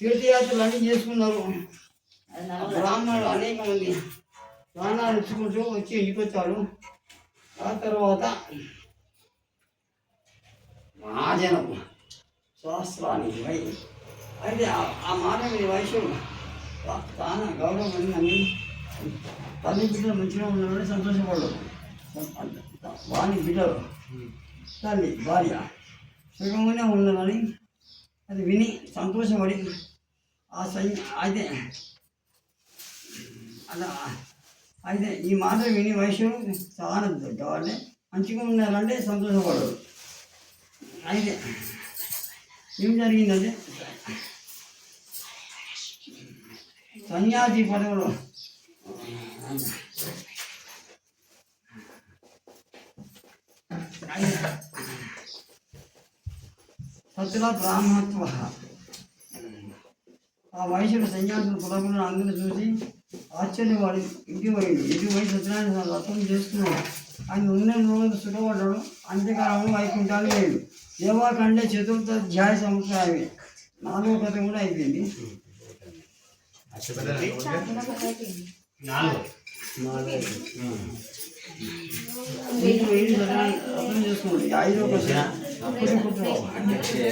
తీర్థయాత్రలు అన్నీ చేసుకున్నారు. బ్రాహ్మణులు అనేక మంది స్నానాలు ఇచ్చుకుంటూ వచ్చి ఇంటికొచ్చాడు. ఆ తర్వాత మహాజనం శాస్త్రానికి వై అయితే ఆ మానవుని వయసు చాలా గౌరవమైందని తల్లి బిడ్డలు మంచిగా ఉన్నారని సంతోషపడరు. వాని బిడ్డలు తల్లి భార్య సుఖంగానే ఉన్నదని అది విని సంతోషపడి అయితే అలా అయితే ఈ మాట విని వయసు చాలా కాబట్టి మంచిగా ఉన్నారంటే సంతోషపడరు. అయితే ఏం జరిగిందంటే సన్యాసి పదవులు సత్తుల బ్రాహ్మణత్వ ఆ వయసులో సన్యాసులు కులకులను అందరూ చూసి ఆశ్చర్యపడి ఇంటికి పోయి సత్యనారాయణ వ్రతం చేస్తున్నాడు. ఆయన ఉన్న రోజు సుఖపడ్డాడు. అంత్యకాలంలో వైకుంఠాలు లేడు. దేవాకండే చతుర్థాధ్యాయ సంవత్సరాలు 4వ కథ కూడా అయిపోయింది. అర్థం చేసుకోండి. 5వ కథ